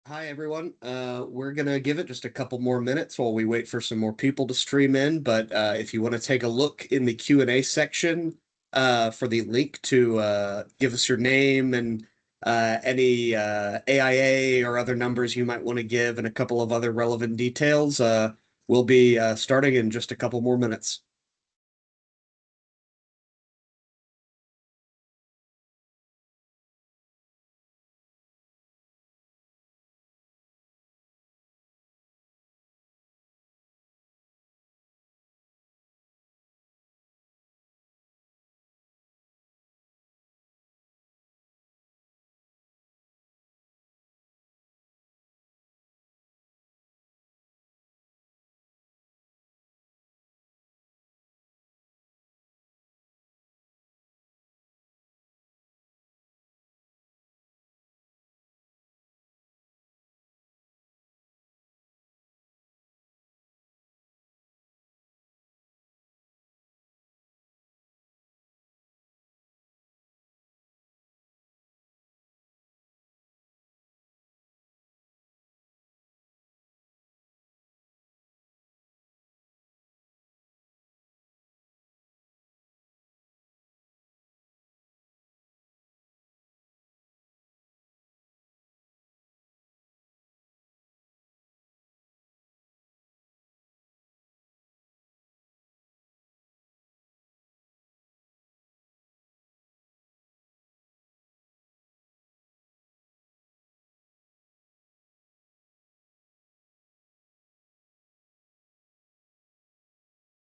Hi, everyone. We're going to give it just a couple more minutes while we wait for some more people to stream in. But if you want to take a look in the Q&A section for the link to give us your name and any AIA or other numbers you might want to give and a couple of other relevant details, we'll be starting in just a couple more minutes.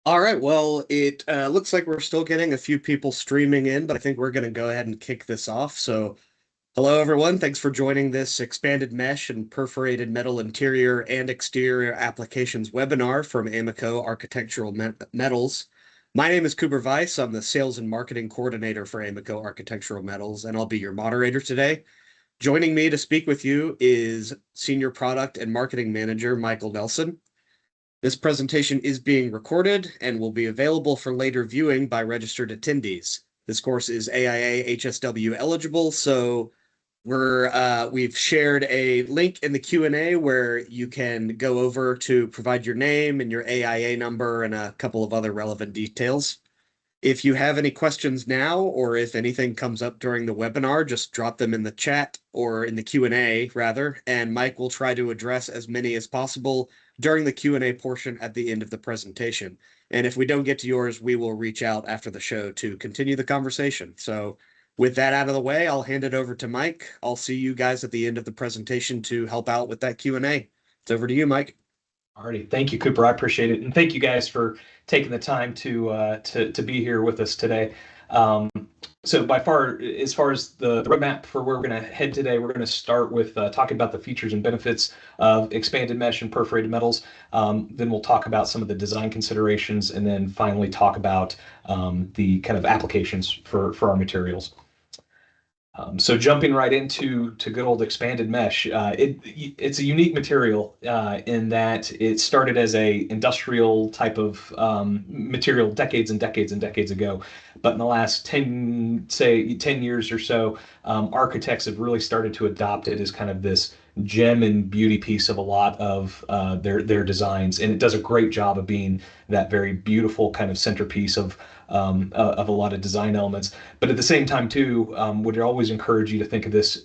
All right, well, it looks like we're still getting a few people streaming in, but I think we're going to go ahead and kick this off. So, hello, everyone. Thanks for joining this expanded mesh and perforated metal interior and exterior applications webinar from Amico Architectural Metals. My name is Cooper Weiss. I'm the sales and marketing coordinator for Amico Architectural Metals, and I'll be your moderator today. Joining me to speak with you is Senior Product and Marketing Manager Michael Nelson. This presentation is being recorded and will be available for later viewing by registered attendees. This course is AIA HSW eligible, so we've shared a link in the Q&A where you can go over to provide your name and your AIA number and a couple of other relevant details. If you have any questions now, or if anything comes up during the webinar, just drop them in the chat or in the Q&A rather, and Mike will try to address as many as possible during the Q&A portion at the end of the presentation. And if we don't get to yours, we will reach out after the show to continue the conversation. So with that out of the way, I'll hand it over to Mike. I'll see you guys at the end of the presentation to help out with that Q&A. It's over to you, Mike. Alrighty, thank you, Cooper. I appreciate it, and thank you guys for taking the time to be here with us today. So by far, as far as the roadmap for where we're going to head today, we're going to start with talking about the features and benefits of expanded mesh and perforated metals. Then we'll talk about some of the design considerations, and then finally talk about the kind of applications for our materials. So jumping right into good old expanded mesh, it's a unique material in that it started as a industrial type of material decades and decades and decades ago. But in the last 10 years or so, architects have really started to adopt it as kind of this gem and beauty piece of a lot of their designs. And it does a great job of being that very beautiful kind of centerpiece of a lot of design elements. But at the same time, too, would always encourage you to think of this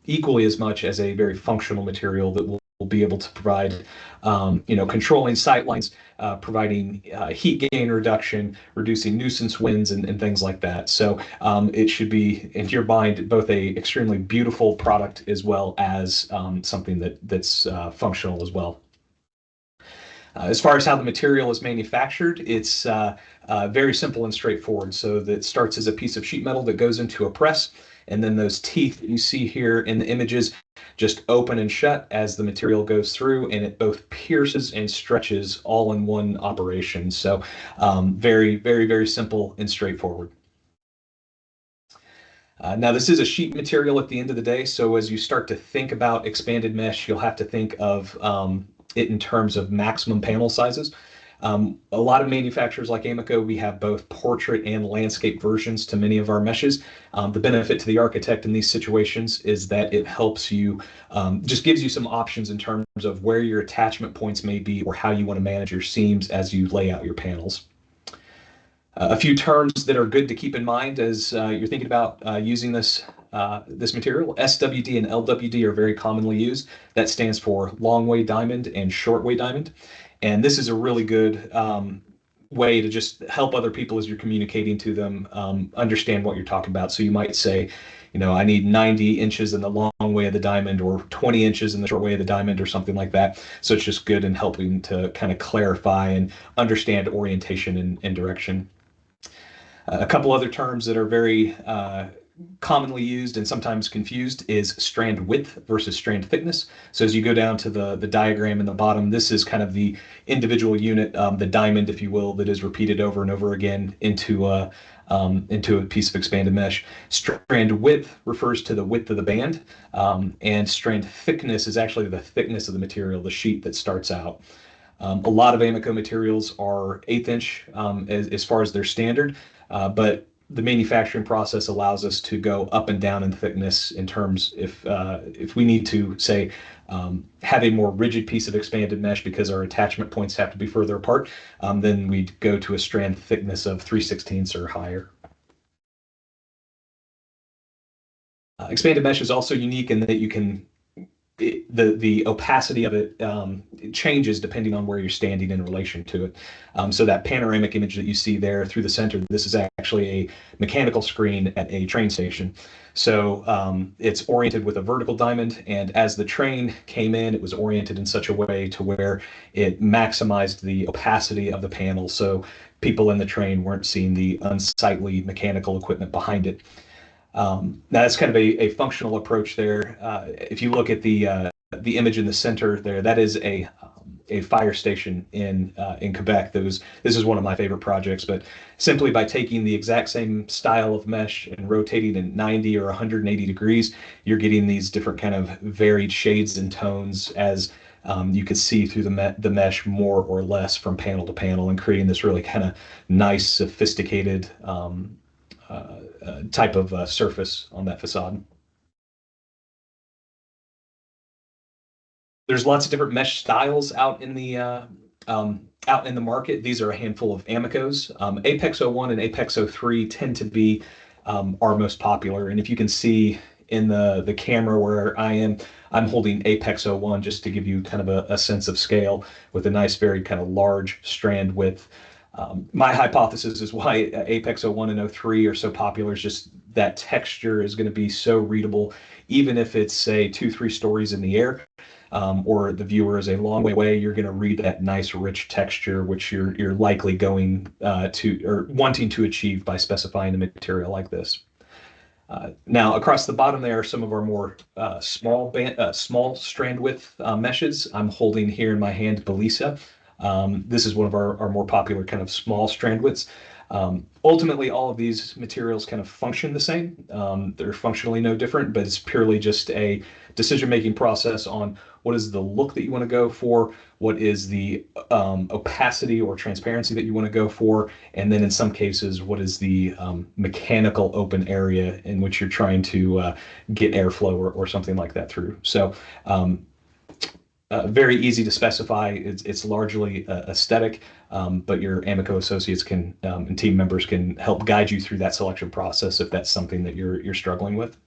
equally as much as a very functional material that will be able to provide, controlling sight lines, providing heat gain reduction, reducing nuisance winds, and things like that. So it should be, in your mind, both a extremely beautiful product as well as something that's functional as well. As far as how the material is manufactured, it's very simple and straightforward. So that starts as a piece of sheet metal that goes into a press, and then those teeth that you see here in the images just open and shut as the material goes through, and it both pierces and stretches all in one operation. So very, very, very simple and straightforward. Now, this is a sheet material at the end of the day, so as you start to think about expanded mesh, you'll have to think of it in terms of maximum panel sizes. A lot of manufacturers like Amoco, we have both portrait and landscape versions to many of our meshes. The benefit to the architect in these situations is that it helps you, just gives you some options in terms of where your attachment points may be or how you want to manage your seams as you lay out your panels. A few terms that are good to keep in mind as you're thinking about using this material. SWD and LWD are very commonly used. That stands for long way diamond and short way diamond. And this is a really good way to just help other people as you're communicating to them understand what you're talking about. So you might say, I need 90 inches in the long way of the diamond or 20 inches in the short way of the diamond or something like that. So it's just good in helping to kind of clarify and understand orientation and direction. A couple other terms that are very commonly used and sometimes confused is strand width versus strand thickness. So as you go down to the diagram in the bottom, this is kind of the individual unit, the diamond, if you will, that is repeated over and over again into a piece of expanded mesh. Strand width refers to the width of the band, and strand thickness is actually the thickness of the material, the sheet that starts out. A lot of Amoco materials are 1/8 inch as far as their standard, but the manufacturing process allows us to go up and down in thickness in terms if we need to say have a more rigid piece of expanded mesh because our attachment points have to be further apart, then we'd go to a strand thickness of 3/16 or higher. Expanded mesh is also unique in that you can the opacity of it changes depending on where you're standing in relation to it. So that panoramic image that you see there through the center, this is actually a mechanical screen at a train station. So it's oriented with a vertical diamond, and as the train came in, it was oriented in such a way to where it maximized the opacity of the panel, so people in the train weren't seeing the unsightly mechanical equipment behind it. Now that's kind of a functional approach there. If you look at the image in the center there, that is a fire station in Quebec. This is one of my favorite projects, but simply by taking the exact same style of mesh and rotating it 90 or 180 degrees, you're getting these different kind of varied shades and tones as you can see through the mesh more or less from panel to panel, and creating this really kind of nice, sophisticated type of surface on that facade. There's lots of different mesh styles out in the market. These are a handful of Amicos. Apex 01 and Apex 03 tend to be our most popular. And if you can see in the camera where I'm holding Apex 01 just to give you kind of a sense of scale with a nice, very kind of large strand width. My hypothesis is why Apex 01 and 03 are so popular is just that texture is going to be so readable, even if it's, say, 2-3 stories in the air, or the viewer is a long way away, you're going to read that nice, rich texture, which you're likely going to or wanting to achieve by specifying a material like this. Now, across the bottom there are some of our more small strand width meshes. I'm holding here in my hand Belisa. This is one of our more popular kind of small strand widths. Ultimately, all of these materials kind of function the same. They're functionally no different, but it's purely just a decision-making process on what is the look that you want to go for, what is the opacity or transparency that you want to go for, and then in some cases, what is the mechanical open area in which you're trying to get airflow or something like that through. So very easy to specify. It's largely aesthetic, but your Amoco associates can and team members can help guide you through that selection process if that's something that you're struggling with.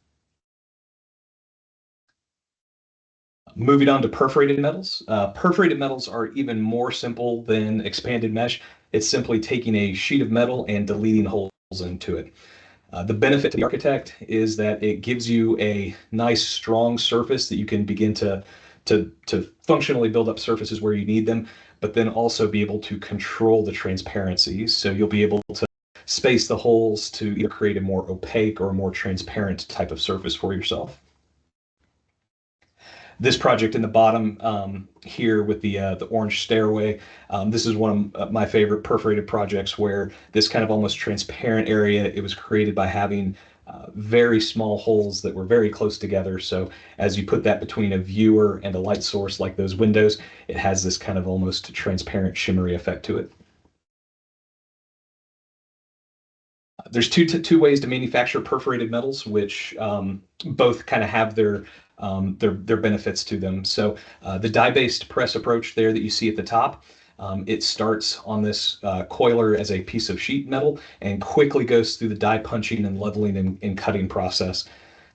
Moving on to perforated metals. Perforated metals are even more simple than expanded mesh. It's simply taking a sheet of metal and deleting holes into it. The benefit to the architect is that it gives you a nice, strong surface that you can begin to functionally build up surfaces where you need them, but then also be able to control the transparency. So you'll be able to space the holes to either create a more opaque or a more transparent type of surface for yourself. This project in the bottom here with the orange stairway, this is one of my favorite perforated projects where this kind of almost transparent area, it was created by having very small holes that were very close together. So as you put that between a viewer and a light source like those windows, it has this kind of almost transparent shimmery effect to it. There's two ways to manufacture perforated metals, which both kind of have their benefits to them. So the die-based press approach there that you see at the top, it starts on this coiler as a piece of sheet metal and quickly goes through the die punching and leveling and cutting process.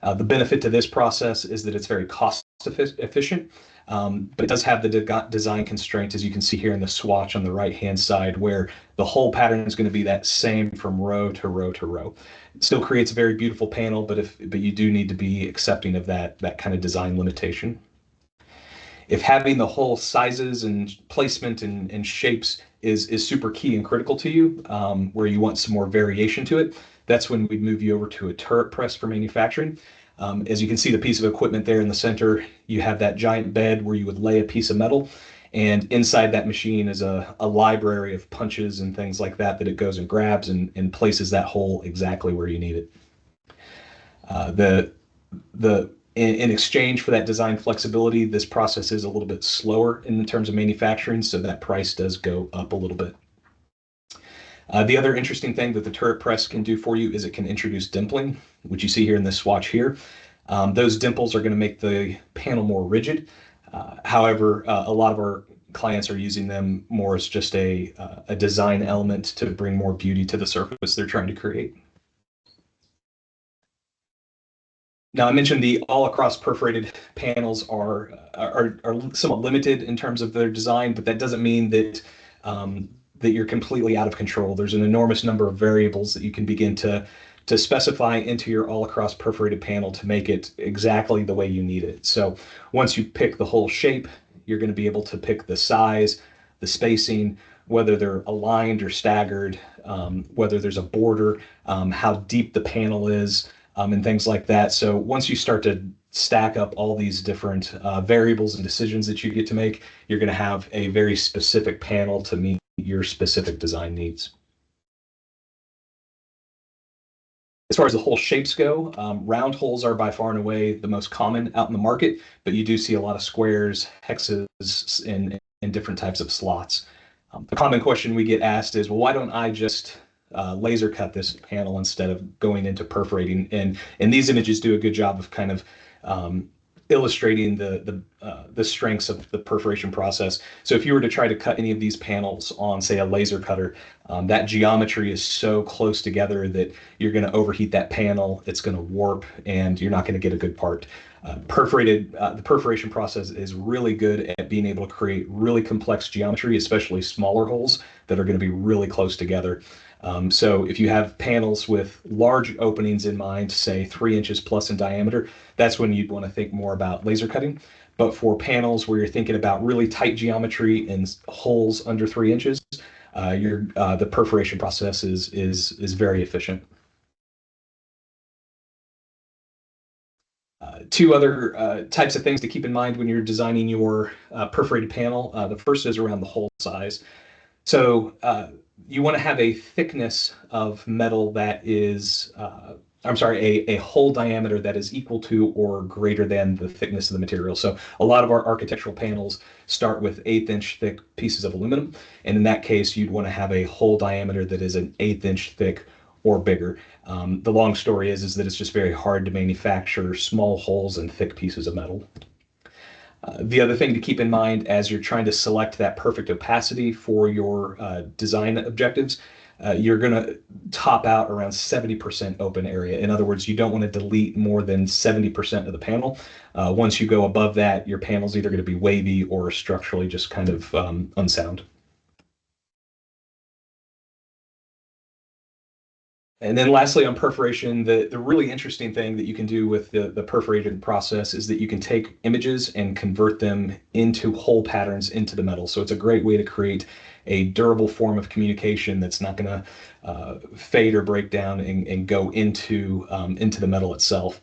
The benefit to this process is that it's very cost efficient, but it does have the design constraint, as you can see here in the swatch on the right-hand side, where the whole pattern is going to be that same from row to row to row. It still creates a very beautiful panel, but you do need to be accepting of that kind of design limitation. If having the whole sizes and placement and shapes is super key and critical to you, where you want some more variation to it, that's when we'd move you over to a turret press for manufacturing. As you can see the piece of equipment there in the center, you have that giant bed where you would lay a piece of metal, and inside that machine is a library of punches and things like that it goes and grabs and places that hole exactly where you need it. In exchange for that design flexibility, this process is a little bit slower in terms of manufacturing, so that price does go up a little bit. The other interesting thing that the turret press can do for you is it can introduce dimpling, which you see here in this swatch here. Those dimples are going to make the panel more rigid. However, a lot of our clients are using them more as just a design element to bring more beauty to the surface they're trying to create. Now, I mentioned the all-across perforated panels are somewhat limited in terms of their design, but that doesn't mean that that you're completely out of control. There's an enormous number of variables that you can begin to specify into your all-across perforated panel to make it exactly the way you need it. So once you pick the whole shape, you're going to be able to pick the size, the spacing, whether they're aligned or staggered, whether there's a border, how deep the panel is, and things like that. So once you start to stack up all these different variables and decisions that you get to make, you're going to have a very specific panel to meet your specific design needs. As far as the hole shapes go, round holes are by far and away the most common out in the market, but you do see a lot of squares, hexes, and different types of slots. The common question we get asked is, well, why don't I just laser cut this panel instead of going into perforating? And these images do a good job of kind of illustrating the strengths of the perforation process. So if you were to try to cut any of these panels on, say, a laser cutter, that geometry is so close together that you're going to overheat that panel, it's going to warp, and you're not going to get a good part. The perforation process is really good at being able to create really complex geometry, especially smaller holes that are going to be really close together. So if you have panels with large openings in mind, say 3 inches plus in diameter, that's when you'd want to think more about laser cutting. But for panels where you're thinking about really tight geometry and holes under 3 inches, the perforation process is very efficient. Two other types of things to keep in mind when you're designing your perforated panel. The first is around the hole size. So you want to have a thickness of metal that is, a hole diameter that is equal to or greater than the thickness of the material. So a lot of our architectural panels start with 1/8 inch thick pieces of aluminum. And in that case, you'd want to have a hole diameter that is an 1/8 inch thick or bigger. The long story is that it's just very hard to manufacture small holes and thick pieces of metal. The other thing to keep in mind as you're trying to select that perfect opacity for your design objectives, you're going to top out around 70% open area. In other words, you don't want to delete more than 70% of the panel. Once you go above that, your panel's either going to be wavy or structurally just kind of unsound. And then lastly, on perforation, the really interesting thing that you can do with the perforated process is that you can take images and convert them into hole patterns into the metal. So it's a great way to create a durable form of communication that's not going to fade or break down and go into the metal itself.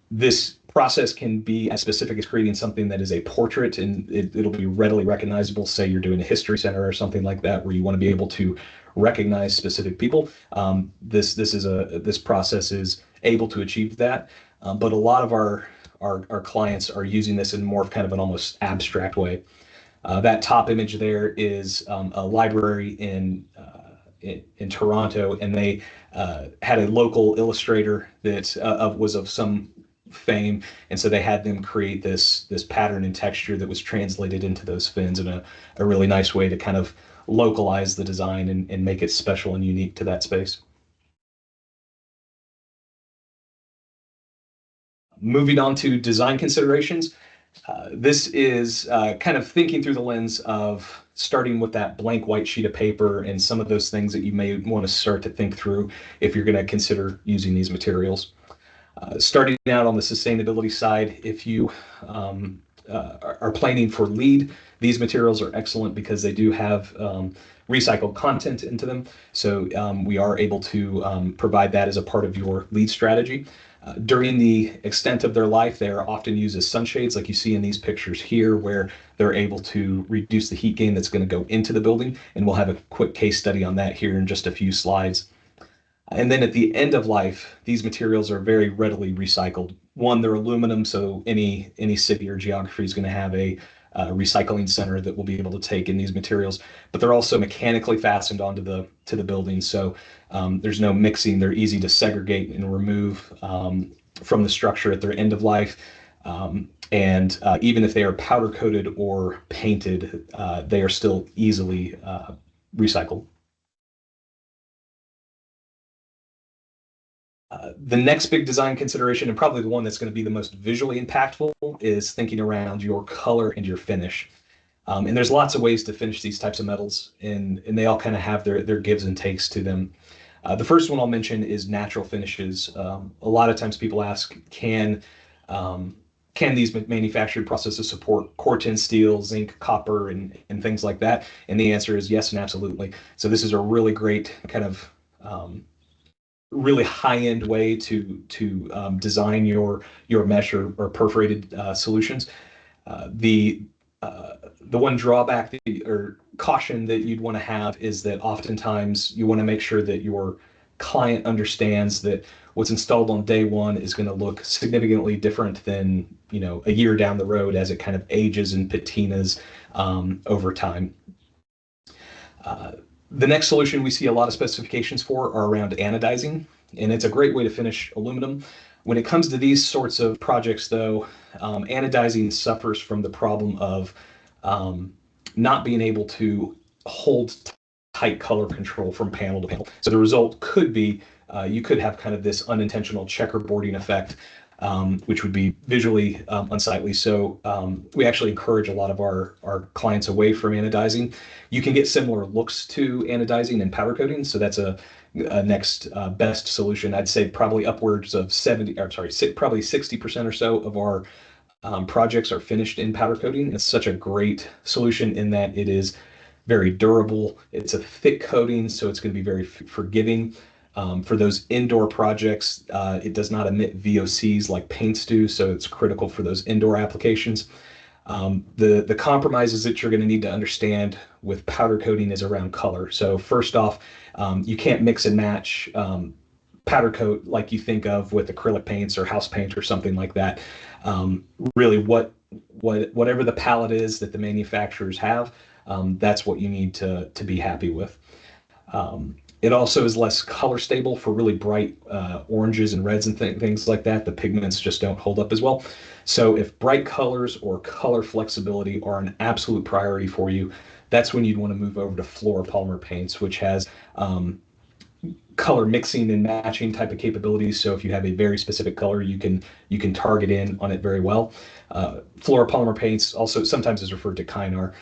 This process can be as specific as creating something that is a portrait and it'll be readily recognizable. Say you're doing a history center or something like that, where you want to be able to recognize specific people. This process is able to achieve that. But a lot of our clients are using this in more of kind of an almost abstract way. That top image there is a library in Toronto, and they had a local illustrator that was of some fame, and so they had them create this pattern and texture that was translated into those fins in a really nice way to kind of localize the design and make it special and unique to that space. Moving on to design considerations. This is kind of thinking through the lens of starting with that blank white sheet of paper and some of those things that you may want to start to think through if you're going to consider using these materials. Starting out on the sustainability side, if you are planning for LEED, these materials are excellent because they do have recycled content into them. So we are able to provide that as a part of your LEED strategy. During the extent of their life, they are often used as sunshades, like you see in these pictures here, where they're able to reduce the heat gain that's going to go into the building. And we'll have a quick case study on that here in just a few slides. And then at the end of life, these materials are very readily recycled. One, they're aluminum, so any city or geography is going to have a recycling center that will be able to take in these materials. But they're also mechanically fastened onto the building, so there's no mixing. They're easy to segregate and remove from the structure at their end of life. And even if they are powder coated or painted, they are still easily recycled. The next big design consideration, and probably the one that's going to be the most visually impactful, is thinking around your color and your finish. And there's lots of ways to finish these types of metals, and they all kind of have their gives and takes to them. The first one I'll mention is natural finishes. A lot of times people ask, can these manufactured processes support Corten steel, zinc, copper, and things like that? And the answer is yes and absolutely. So this is a really great kind of really high-end way to design your mesh or perforated solutions. The one drawback or caution that you'd want to have is that oftentimes you want to make sure that your client understands that what's installed on day one is going to look significantly different than a year down the road as it kind of ages and patinas over time. The next solution we see a lot of specifications for are around anodizing, and it's a great way to finish aluminum. When it comes to these sorts of projects, though, anodizing suffers from the problem of not being able to hold tight color control from panel to panel. So the result could be you could have kind of this unintentional checkerboarding effect, which would be visually unsightly. So we actually encourage a lot of our clients away from anodizing. You can get similar looks to anodizing and powder coating, so that's a next best solution. I'd say probably upwards of 60% or so of our projects are finished in powder coating. It's such a great solution in that it is very durable. It's a thick coating, so it's going to be very forgiving. For those indoor projects, it does not emit VOCs like paints do, so it's critical for those indoor applications. The compromises that you're going to need to understand with powder coating is around color. So first off, you can't mix and match powder coat like you think of with acrylic paints or house paint or something like that. Really, whatever the palette is that the manufacturers have, that's what you need to be happy with. It also is less color stable for really bright oranges and reds and things like that. The pigments just don't hold up as well. So if bright colors or color flexibility are an absolute priority for you, that's when you'd want to move over to fluoropolymer paints, which has color mixing and matching type of capabilities. So if you have a very specific color, you can target in on it very well. Fluoropolymer paints also sometimes is referred to Kynar.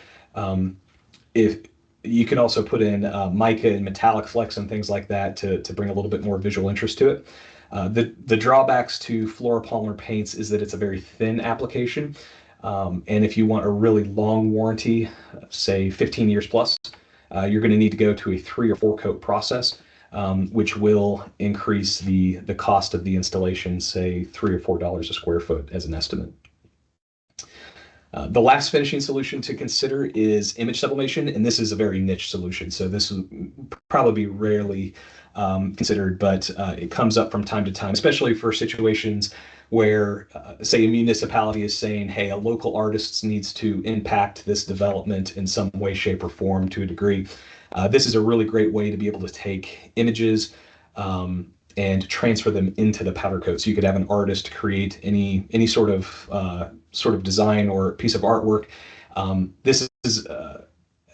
If you can also put in mica and metallic flecks and things like that to bring a little bit more visual interest to it. The drawbacks to fluoropolymer paints is that it's a very thin application. And if you want a really long warranty, say 15 years plus, you're going to need to go to a 3 or 4 coat process. which will increase the cost of the installation, say $3 or $4 a square foot as an estimate. The last finishing solution to consider is image sublimation, and this is a very niche solution, so this will probably be rarely considered, but it comes up from time to time, especially for situations where, say, a municipality is saying, hey, a local artist needs to impact this development in some way, shape, or form to a degree. This is a really great way to be able to take images and transfer them into the powder coat. So you could have an artist create any sort of design or piece of artwork. This is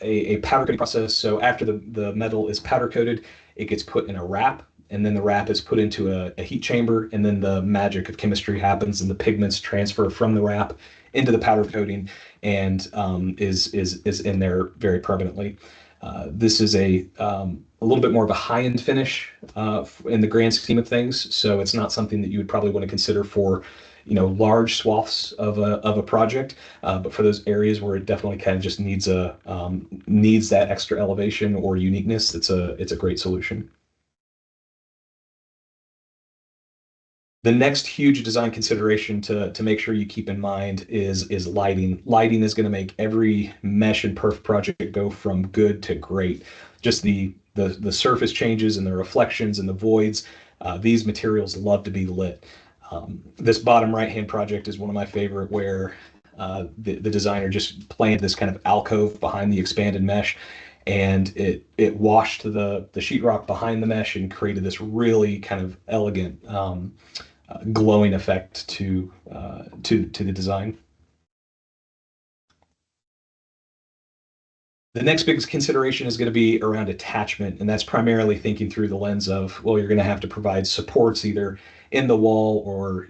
a powder coating process. So after the metal is powder coated, it gets put in a wrap, and then the wrap is put into a heat chamber, and then the magic of chemistry happens, and the pigments transfer from the wrap into the powder coating, and is in there very permanently. This is a little bit more of a high-end finish in the grand scheme of things, so it's not something that you would probably want to consider for, large swaths of a project, but for those areas where it definitely kind of just needs that extra elevation or uniqueness, it's a great solution. The next huge design consideration to make sure you keep in mind is lighting. Lighting is going to make every mesh and perf project go from good to great. Just the surface changes and the reflections and the voids. These materials love to be lit. This bottom right-hand project is one of my favorite, where the designer just planned this kind of alcove behind the expanded mesh, and it washed the sheetrock behind the mesh and created this really kind of elegant glowing effect to the design. The next big consideration is going to be around attachment, and that's primarily thinking through the lens of, well, you're going to have to provide supports either in the wall or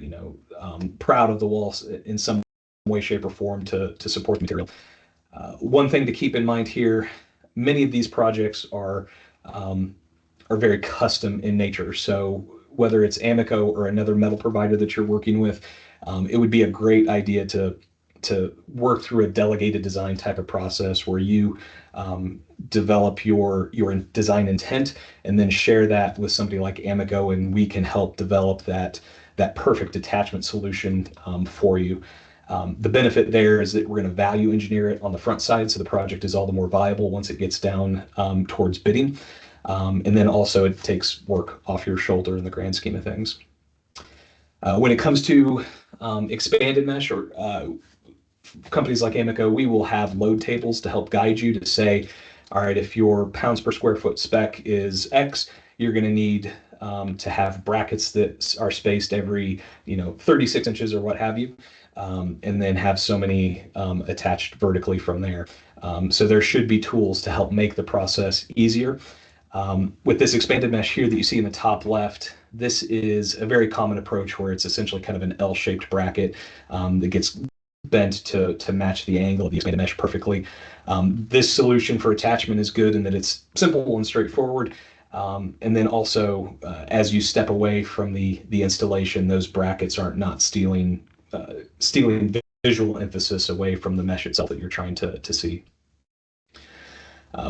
proud of the walls in some way, shape, or form to support the material. One thing to keep in mind here: many of these projects are very custom in nature. So whether it's Amico or another metal provider that you're working with, it would be a great idea to work through a delegated design type of process where you develop your design intent and then share that with somebody like Amico, and we can help develop that perfect attachment solution for you. The benefit there is that we're going to value engineer it on the front side, so the project is all the more viable once it gets down towards bidding. And then also it takes work off your shoulder in the grand scheme of things. When it comes to expanded mesh or companies like Amico, we will have load tables to help guide you to say, all right, if your pounds per square foot spec is X, you're going to need to have brackets that are spaced every 36 inches or what have you, and then have so many attached vertically from there. So there should be tools to help make the process easier. With this expanded mesh here that you see in the top left, this is a very common approach where it's essentially kind of an L-shaped bracket that gets bent to match the angle of the expanded mesh perfectly. This solution for attachment is good in that it's simple and straightforward. And then also, as you step away from the installation, those brackets are not stealing visual emphasis away from the mesh itself that you're trying to see.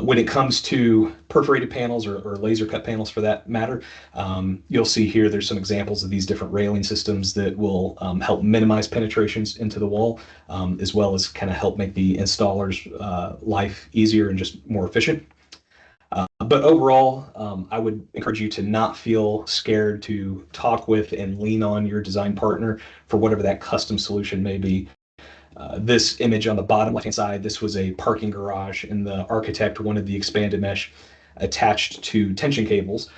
When it comes to perforated panels or laser cut panels for that matter, you'll see here there's some examples of these different railing systems that will help minimize penetrations into the wall, as well as kind of help make the installer's life easier and just more efficient. But overall, I would encourage you to not feel scared to talk with and lean on your design partner for whatever that custom solution may be. This image on the bottom left-hand side, this was a parking garage, and the architect wanted the expanded mesh attached to tension cables,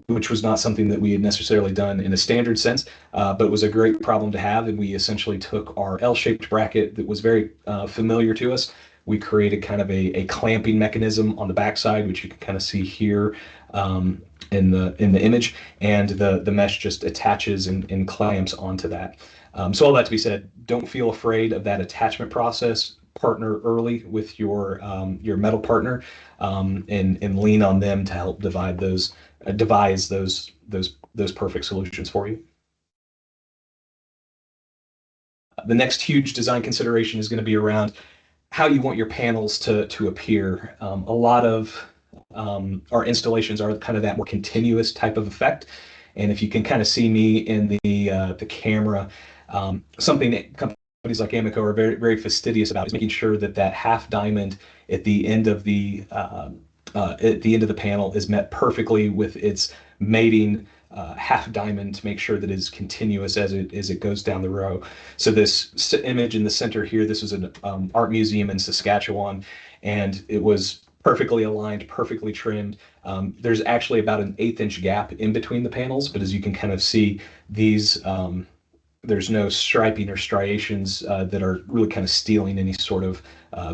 which was not something that we had necessarily done in a standard sense, but was a great problem to have. And we essentially took our L-shaped bracket that was very familiar to us. We created kind of a clamping mechanism on the backside, which you can kind of see here in the image, and the mesh just attaches and clamps onto that. So all that to be said, don't feel afraid of that attachment process. Partner early with your metal partner, and lean on them to help devise those perfect solutions for you. The next huge design consideration is going to be around how you want your panels to appear. A lot of our installations are kind of that more continuous type of effect. And if you can kind of see me in the camera, something that companies like Amoco are very, very fastidious about is making sure that that half diamond at the end of the panel is met perfectly with its mating half diamond to make sure that it is continuous as it goes down the row. So this image in the center here, this was an art museum in Saskatchewan, and it was perfectly aligned, perfectly trimmed. There's actually about an 1/8 inch gap in between the panels, but as you can kind of see, these there's no striping or striations that are really kind of stealing any sort of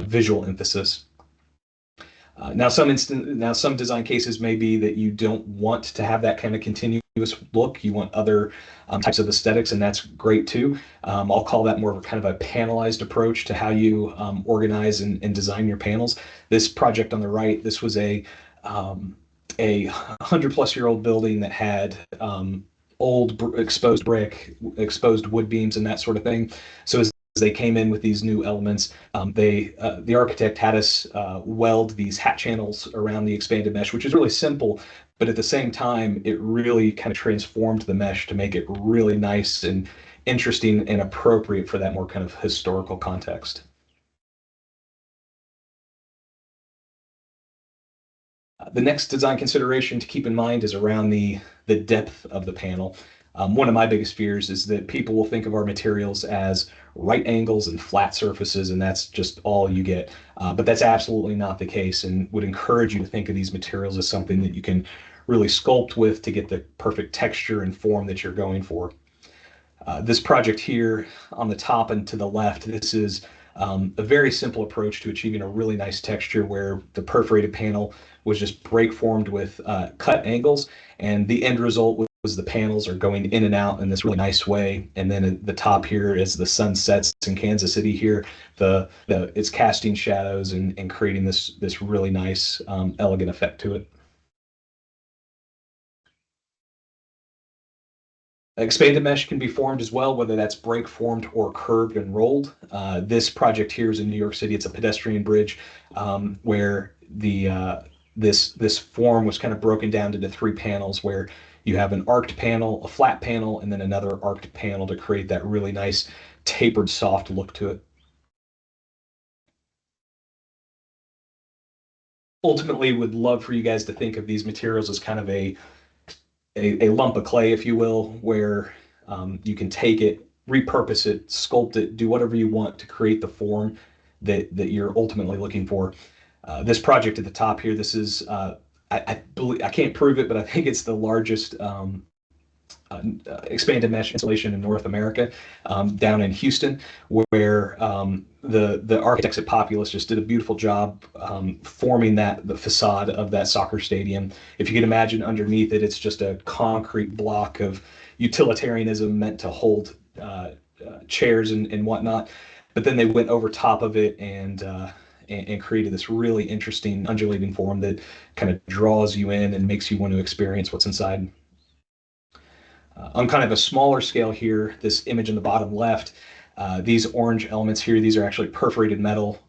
visual emphasis. Now, some design cases may be that you don't want to have that kind of continuous look. You want other types of aesthetics, and that's great too. I'll call that more of a kind of a panelized approach to how you organize and design your panels. This project on the right, this was a 100-plus-year-old building that had old exposed brick, exposed wood beams, and that sort of thing. So as they came in with these new elements, the architect had us weld these hat channels around the expanded mesh, which is really simple, but at the same time, it really kind of transformed the mesh to make it really nice and interesting and appropriate for that more kind of historical context. The next design consideration to keep in mind is around the depth of the panel. One of my biggest fears is that people will think of our materials as right angles and flat surfaces, and that's just all you get. But that's absolutely not the case, and would encourage you to think of these materials as something that you can really sculpt with to get the perfect texture and form that you're going for. This project here on the top and to the left, this is a very simple approach to achieving a really nice texture where the perforated panel was just break formed with cut angles, and the end result was the panels are going in and out in this really nice way. And then at the top here, as the sun sets in Kansas City here, it's casting shadows and creating this really nice elegant effect to it. Expanded mesh can be formed as well, whether that's break formed or curved and rolled. This project here is in New York City. It's a pedestrian bridge where this form was kind of broken down into 3 panels, where you have an arced panel, a flat panel, and then another arced panel to create that really nice tapered, soft look to it. Ultimately, would love for you guys to think of these materials as kind of a lump of clay, if you will, where you can take it, repurpose it, sculpt it, do whatever you want to create the form that you're ultimately looking for. This project at the top here, this is I believe, I can't prove it, but I think it's the largest expanded mesh installation in North America, down in Houston, where the architects at Populous just did a beautiful job forming the facade of that soccer stadium. If you can imagine underneath it, it's just a concrete block of utilitarianism meant to hold chairs and whatnot. But then they went over top of it and created this really interesting undulating form that kind of draws you in and makes you want to experience what's inside. On kind of a smaller scale here, this image in the bottom left, these orange elements here, these are actually perforated metal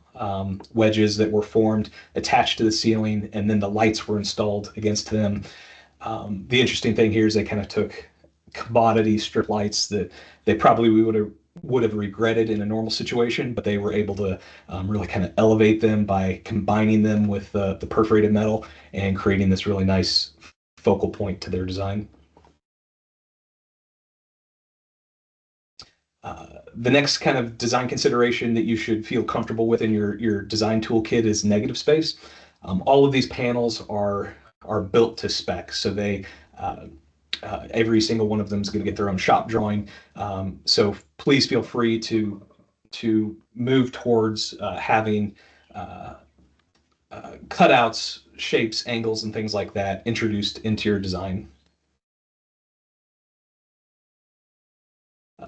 wedges that were formed, attached to the ceiling, and then the lights were installed against them. The interesting thing here is they kind of took commodity strip lights that they probably would have regretted in a normal situation, but they were able to really kind of elevate them by combining them with the perforated metal and creating this really nice focal point to their design. The next kind of design consideration that you should feel comfortable with in your design toolkit is negative space. All of these panels are built to spec, so they every single one of them is going to get their own shop drawing. So please feel free to move towards having cutouts, shapes, angles, and things like that introduced into your design.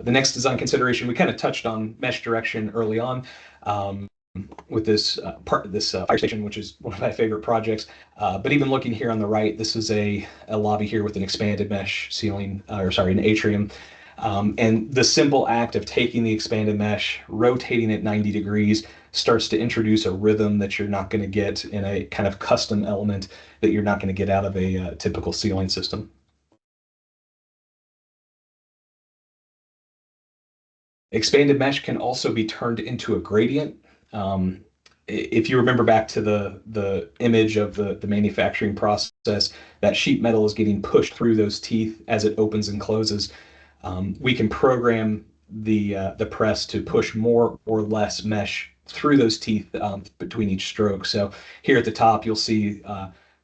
The next design consideration, we kind of touched on mesh direction early on with this fire station, which is one of my favorite projects. But even looking here on the right, this is a lobby here with an expanded mesh ceiling, an atrium. And the simple act of taking the expanded mesh, rotating it 90 degrees, starts to introduce a rhythm that you're not going to get in a kind of custom element that you're not going to get out of a typical ceiling system. Expanded mesh can also be turned into a gradient. Um, if you remember back to the image of the manufacturing process, that sheet metal is getting pushed through those teeth as it opens and closes. We can program the press to push more or less mesh through those teeth between each stroke. So here at the top, you'll see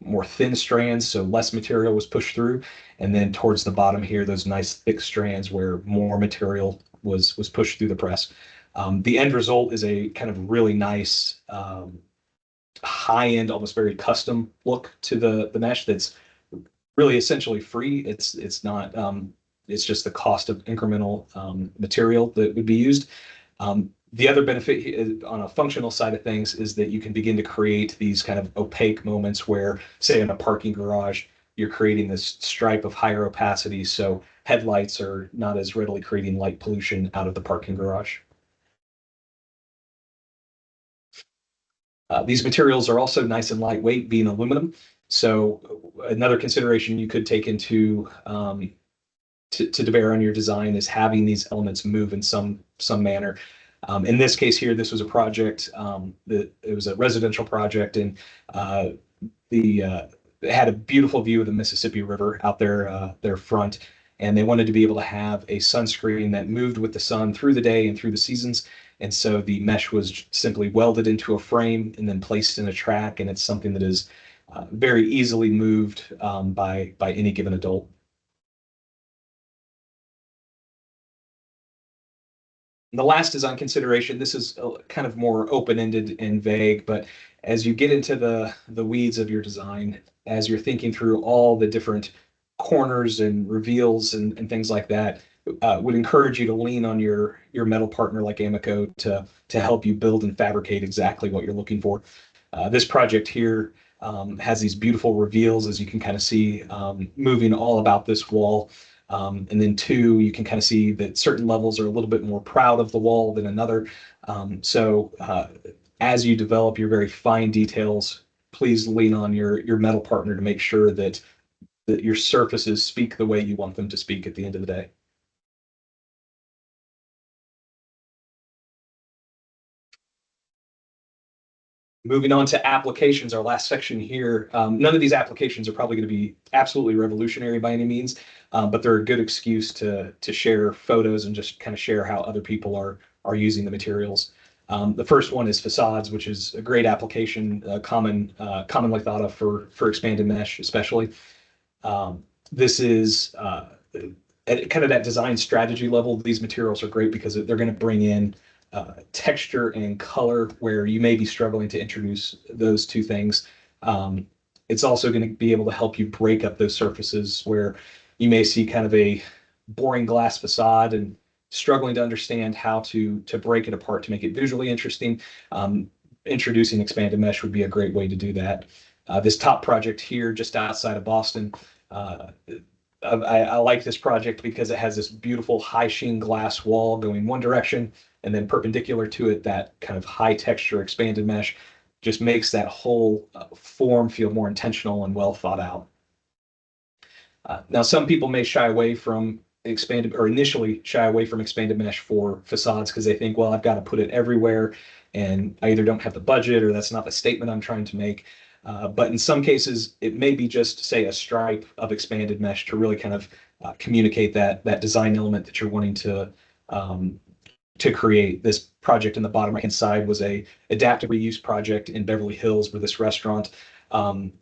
more thin strands, so less material was pushed through, and then towards the bottom here, those nice thick strands where more material was pushed through the press. The end result is a kind of really nice high-end, almost very custom look to the mesh that's really essentially free. It's not it's just the cost of incremental material that would be used. The other benefit on a functional side of things is that you can begin to create these kind of opaque moments where, say, in a parking garage, you're creating this stripe of higher opacity, so headlights are not as readily creating light pollution out of the parking garage. These materials are also nice and lightweight, being aluminum. So another consideration you could take into to bear on your design is having these elements move in some manner. In this case here, this was a project that it was a residential project, and the it had a beautiful view of the Mississippi River out there their front, and they wanted to be able to have a sunscreen that moved with the sun through the day and through the seasons. And so the mesh was simply welded into a frame and then placed in a track, and it's something that is very easily moved by any given adult. The last design consideration, this is kind of more open-ended and vague, but as you get into the weeds of your design, as you're thinking through all the different corners and reveals and things like that, would encourage you to lean on your metal partner like Amico to help you build and fabricate exactly what you're looking for. This project here has these beautiful reveals, as you can kind of see, moving all about this wall. And then two, you can kind of see that certain levels are a little bit more proud of the wall than another. So as you develop your very fine details, please lean on your metal partner to make sure that your surfaces speak the way you want them to speak at the end of the day. Moving on to applications, our last section here. None of these applications are probably going to be absolutely revolutionary by any means, but they're a good excuse to share photos and just kind of share how other people are using the materials. The first one is facades, which is a great application, commonly thought of for expanded mesh, especially. This is at kind of that design strategy level. These materials are great because they're going to bring in texture and color where you may be struggling to introduce those two things. It's also going to be able to help you break up those surfaces where you may see kind of a boring glass facade and struggling to understand how to break it apart to make it visually interesting. Introducing expanded mesh would be a great way to do that. This top project here, just outside of Boston, I like this project because it has this beautiful high sheen glass wall going one direction, and then perpendicular to it, that kind of high texture expanded mesh just makes that whole form feel more intentional and well thought out. Now, some people may shy away from expanded, or initially shy away from expanded mesh for facades because they think, well, I've got to put it everywhere, and I either don't have the budget or that's not the statement I'm trying to make. But in some cases, it may be just, say, a stripe of expanded mesh to really kind of communicate that design element that you're wanting to create. This project in the bottom right-hand side was a adaptive reuse project in Beverly Hills where this restaurant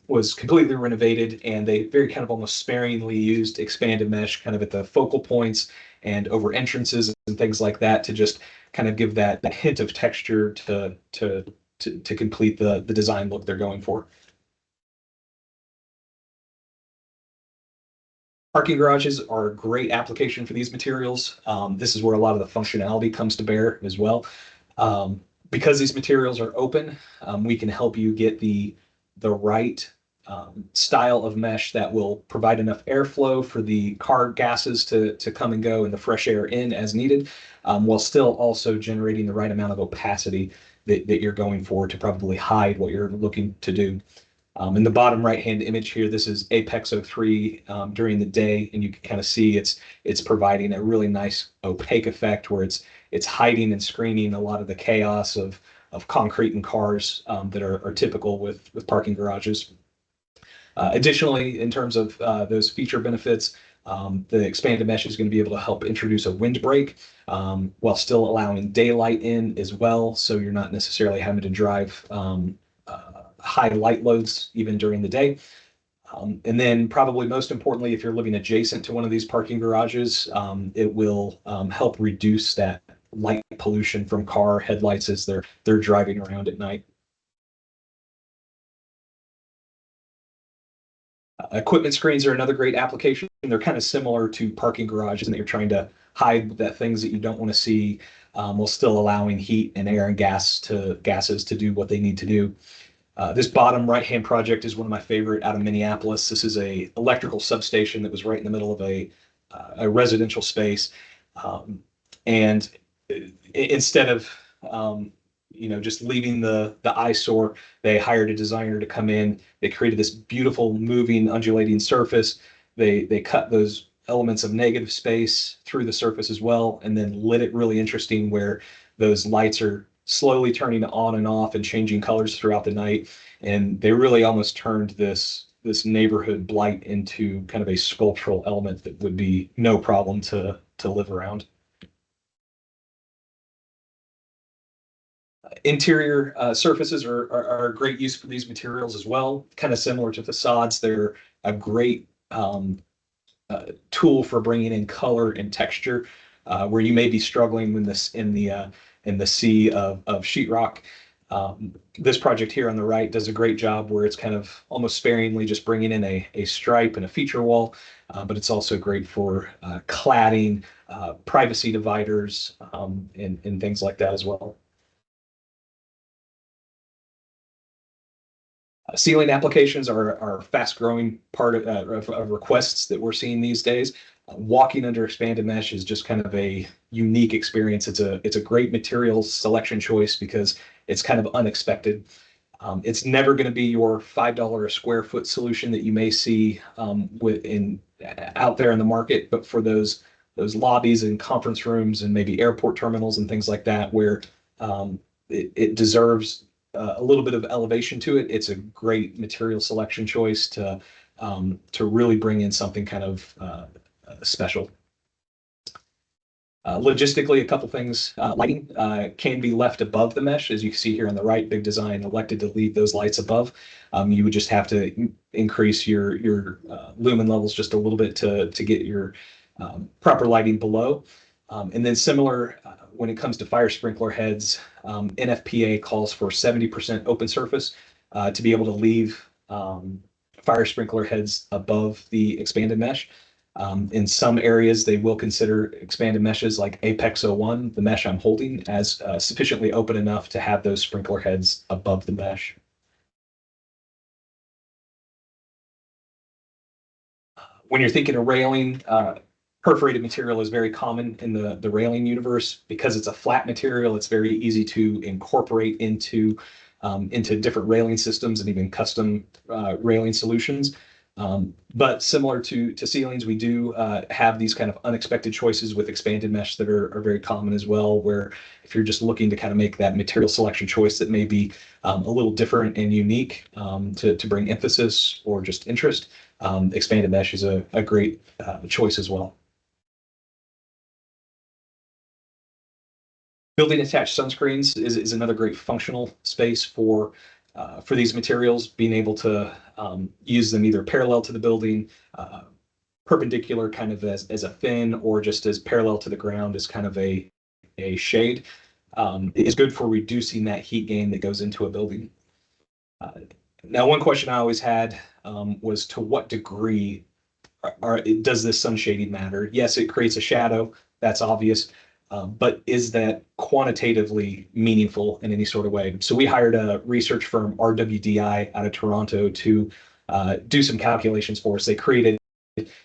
was completely renovated, and they very kind of almost sparingly used expanded mesh kind of at the focal points and over entrances and things like that to just kind of give that hint of texture to complete the design look they're going for. Parking garages are a great application for these materials. This is where a lot of the functionality comes to bear as well. Because these materials are open, we can help you get the right style of mesh that will provide enough airflow for the car gases to come and go and the fresh air in as needed, while still also generating the right amount of opacity that you're going for to probably hide what you're looking to do. In the bottom right-hand image here, this is Apex 03 during the day, and you can kind of see it's providing a really nice opaque effect where it's hiding and screening a lot of the chaos of concrete and cars that are typical with parking garages. Additionally, in terms of those feature benefits, the expanded mesh is going to be able to help introduce a windbreak while still allowing daylight in as well, so you're not necessarily having to drive high light loads even during the day. And then probably most importantly, if you're living adjacent to one of these parking garages, it will help reduce that light pollution from car headlights as they're driving around at night. Equipment screens are another great application. They're kind of similar to parking garages, and you're trying to hide that things that you don't want to see, while still allowing heat and air and gases to do what they need to do. This bottom right-hand project is one of my favorite out of Minneapolis. This is a electrical substation that was right in the middle of a residential space, and instead of just leaving the eyesore, they hired a designer to come in. They created this beautiful moving undulating surface. They cut those elements of negative space through the surface as well, and then lit it really interesting where those lights are slowly turning on and off and changing colors throughout the night. And they really almost turned this neighborhood blight into kind of a sculptural element that would be no problem to live around. Interior surfaces are a great use for these materials as well. Kind of similar to facades, they're a great tool for bringing in color and texture, where you may be struggling in the sea of sheetrock. This project here on the right does a great job where it's kind of almost sparingly just bringing in a stripe and a feature wall, but it's also great for cladding, privacy dividers, and things like that as well. Ceiling applications are a fast-growing part of requests that we're seeing these days. Walking under expanded mesh is just kind of a unique experience. It's a great material selection choice because it's kind of unexpected. It's never going to be your $5 a square foot solution that you may see out there in the market, but for those lobbies and conference rooms and maybe airport terminals and things like that, where it deserves a little bit of elevation to it, it's a great material selection choice to really bring in something kind of special. Logistically, a couple things. Lighting can be left above the mesh, as you see here on the right. Big Design elected to leave those lights above. You would just have to increase your lumen levels just a little bit to get your proper lighting below. And then similar, when it comes to fire sprinkler heads, NFPA calls for 70% open surface to be able to leave fire sprinkler heads above the expanded mesh. In some areas, they will consider expanded meshes like Apex 01, the mesh I'm holding, as sufficiently open enough to have those sprinkler heads above the mesh. When you're thinking of railing, perforated material is very common in the railing universe. Because it's a flat material, it's very easy to incorporate into different railing systems and even custom railing solutions. But similar to ceilings, we do have these kind of unexpected choices with expanded mesh that are very common as well, where if you're just looking to kind of make that material selection choice that may be a little different and unique to bring emphasis or just interest, expanded mesh is a great choice as well. Building attached sunscreens is another great functional space for these materials, being able to use them either parallel to the building, perpendicular kind of as a fin, or just as parallel to the ground as kind of a shade, is good for reducing that heat gain that goes into a building. Now, one question I always had was, to what degree does this sun shading matter? Yes, it creates a shadow, that's obvious. But is that quantitatively meaningful in any sort of way? So we hired a research firm, RWDI, out of Toronto to do some calculations for us. They created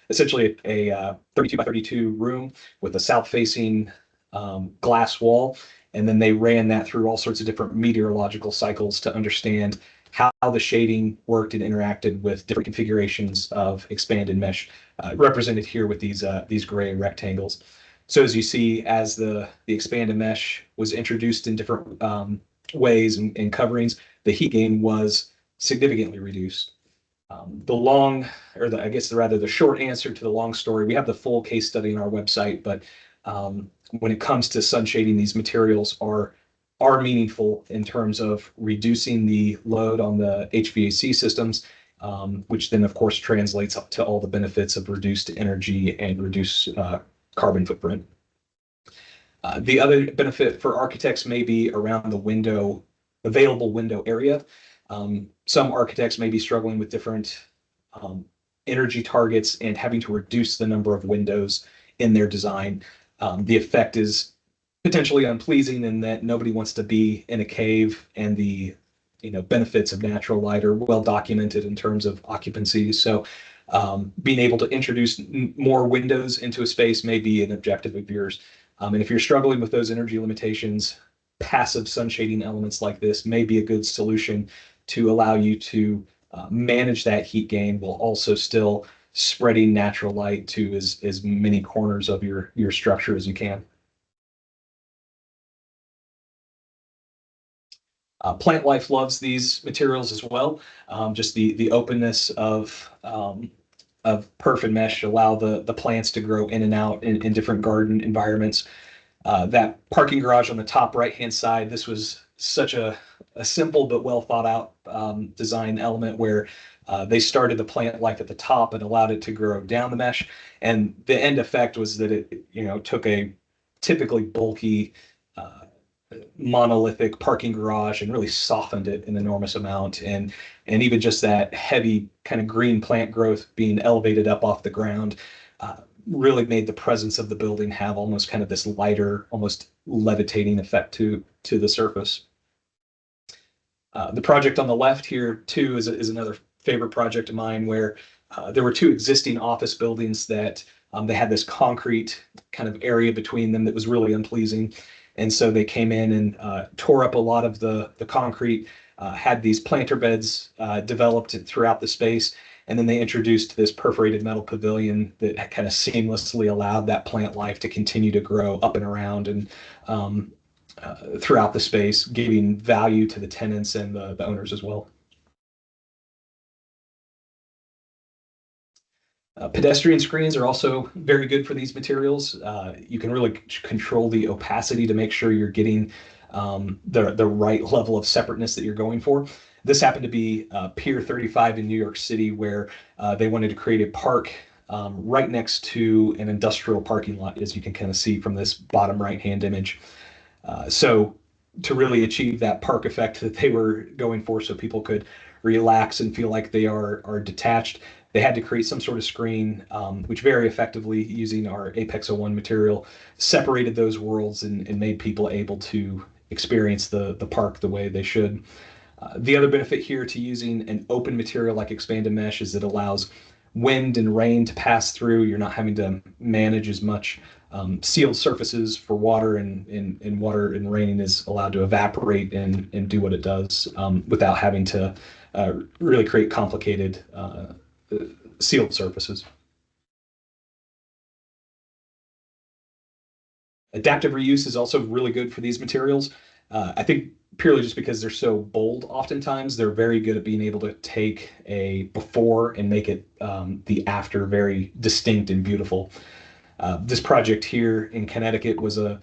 essentially a 32 by 32 room with a south-facing glass wall, And then they ran that through all sorts of different meteorological cycles to understand how the shading worked and interacted with different configurations of expanded mesh, represented here with these gray rectangles. So as you see, as the expanded mesh was introduced in different ways and coverings, the heat gain was significantly reduced. The long, or I guess rather the short answer to the long story, we have the full case study on our website, but when it comes to sun shading, these materials are meaningful in terms of reducing the load on the HVAC systems, which then of course translates up to all the benefits of reduced energy and reduced carbon footprint. The other benefit for architects may be around the available window area. Some architects may be struggling with different energy targets and having to reduce the number of windows in their design. The effect is potentially unpleasing in that nobody wants to be in a cave, and the benefits of natural light are well documented in terms of occupancy. So being able to introduce more windows into a space may be an objective of yours. And if you're struggling with those energy limitations, passive sun shading elements like this may be a good solution to allow you to manage that heat gain while also still spreading natural light to as many corners of your structure as you can. Plant life loves these materials as well. Just the openness of perf and mesh allow the plants to grow in and out in different garden environments. That parking garage on the top right-hand side, this was such a simple but well thought out design element where they started the plant life at the top and allowed it to grow down the mesh. And the end effect was that it took a typically bulky monolithic parking garage and really softened it an enormous amount. And even just that heavy kind of green plant growth being elevated up off the ground really made the presence of the building have almost kind of this lighter, almost levitating effect to the surface. The project on the left here too is another favorite project of mine, where there were two existing office buildings that they had this concrete kind of area between them that was really unpleasing. And so they came in and tore up a lot of the concrete, had these planter beds developed throughout the space. And then they introduced this perforated metal pavilion that kind of seamlessly allowed that plant life to continue to grow up and around and throughout the space, giving value to the tenants and the owners as well. Pedestrian screens are also very good for these materials. You can really control the opacity to make sure you're getting the right level of separateness that you're going for. This happened to be Pier 35 in New York City, where they wanted to create a park right next to an industrial parking lot, as you can kind of see from this bottom right-hand image. So to really achieve that park effect that they were going for, so people could relax and feel like they are detached, they had to create some sort of screen, which very effectively, using our Apex 01 material, separated those worlds and made people able to experience the park the way they should. The other benefit here to using an open material like expanded mesh is it allows wind and rain to pass through. You're not having to manage as much. Sealed surfaces for water, and water and rain is allowed to evaporate and do what it does without having to really create complicated sealed surfaces. Adaptive reuse is also really good for these materials. I think purely just because they're so bold, oftentimes they're very good at being able to take a before and make it the after very distinct and beautiful. This project here in Connecticut was a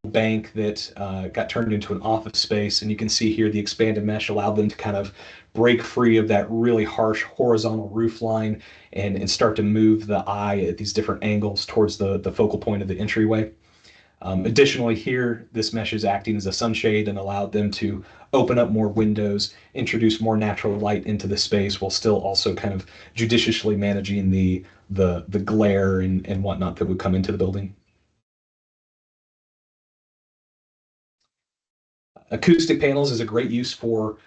bank that got turned into an office space, and you can see here the expanded mesh allowed them to kind of break free of that really harsh horizontal roof line and start to move the eye at these different angles towards the focal point of the entryway. Additionally, here, this mesh is acting as a sunshade and allowed them to open up more windows, introduce more natural light into the space, while still also kind of judiciously managing the glare and whatnot that would come into the building. Acoustic panels is a great use for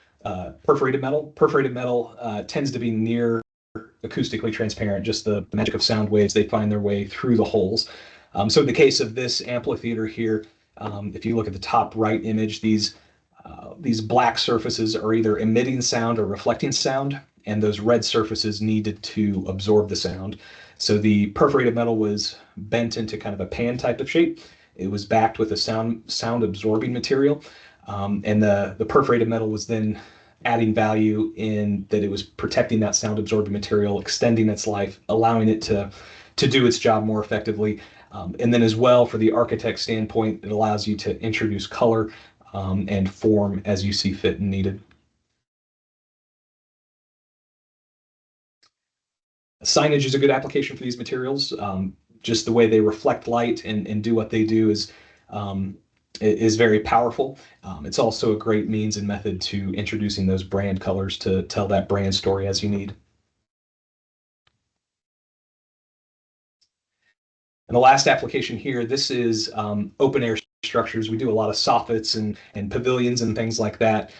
perforated metal. Perforated metal tends to be near acoustically transparent, just the magic of sound waves, they find their way through the holes. So in the case of this amphitheater here, If you look at the top right image, these black surfaces are either emitting sound or reflecting sound, and those red surfaces needed to absorb the sound. So the perforated metal was bent into kind of a pan type of shape. It was backed with a sound absorbing material, and the perforated metal was then adding value in that it was protecting that sound absorbing material, extending its life, allowing it to do its job more effectively. And then as well, for the architect standpoint, it allows you to introduce color and form as you see fit and needed. Signage is a good application for these materials. Just the way they reflect light and do what they do is very powerful. It's also a great means and method to introducing those brand colors to tell that brand story as you need. And the last application here, this is open air structures. We do a lot of soffits and pavilions and things like that.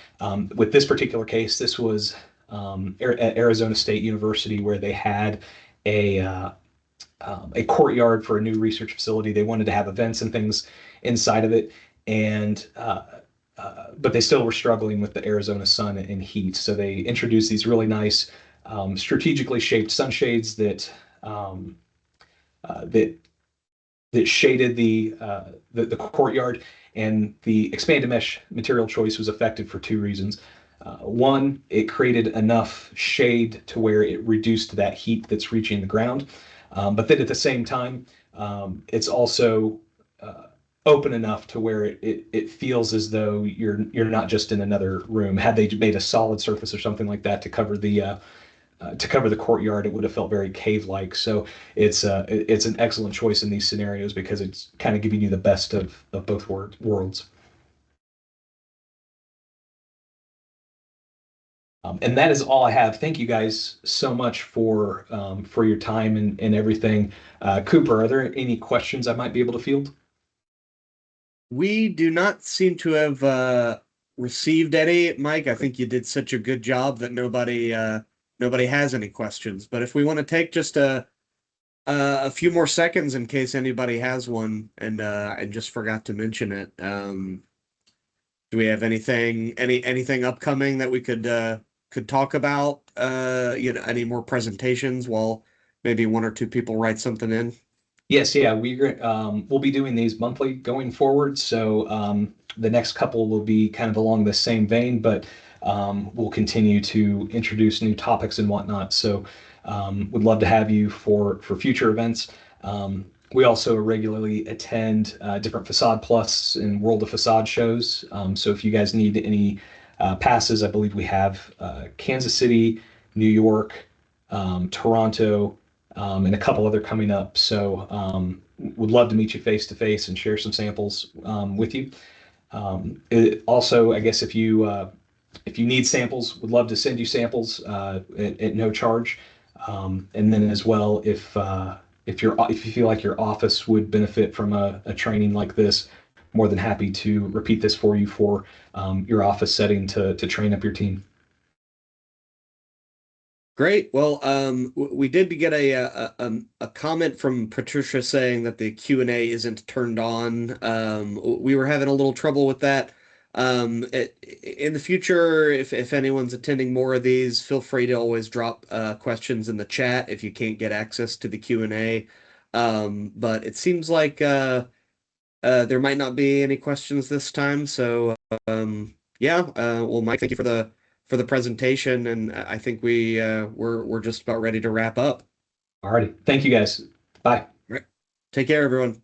With this particular case, this was at Arizona State University, where they had a courtyard for a new research facility. They wanted to have events and things inside of it, and but they still were struggling with the Arizona sun and heat. So they introduced these really nice, strategically shaped sunshades that shaded the courtyard. And the expanded mesh material choice was effective for two reasons. One, it created enough shade to where it reduced that heat that's reaching the ground. But then at the same time, it's also open enough to where it feels as though you're not just in another room. Had they made a solid surface or something like that to cover the courtyard, it would have felt very cave-like. So it's an excellent choice in these scenarios because it's kind of giving you the best of both worlds. And that is all I have. Thank you guys so much for your time and everything. Cooper, are there any questions I might be able to field? We do not seem to have received any, Mike. I think you did such a good job that nobody has any questions. But if we want to take just a few more seconds in case anybody has one and just forgot to mention it, do we have anything upcoming that we could talk about? Any more presentations while maybe one or two people write something in? Yes, yeah, we'll be doing these monthly going forward. So the next couple will be kind of along the same vein, but we'll continue to introduce new topics and whatnot. So would love to have you for future events. We also regularly attend different Facade Plus and World of Facade shows. So if you guys need any passes, I believe we have Kansas City, New York, Toronto, and a couple other coming up. So would love to meet you face to face and share some samples with you. Also, I guess if you need samples, would love to send you samples at no charge. And then as well, if you feel like your office would benefit from a training like this, more than happy to repeat this for you for your office setting to train up your team. Great. Well, we did get a comment from Patricia saying that the Q&A isn't turned on. We were having a little trouble with that. In the future, if anyone's attending more of these, feel free to always drop questions in the chat if you can't get access to the Q&A. But it seems like there might not be any questions this time. So yeah. Well, Mike, thank you for the presentation, and I think we're just about ready to wrap up. Alrighty. Thank you guys. Bye. All right. Take care, everyone.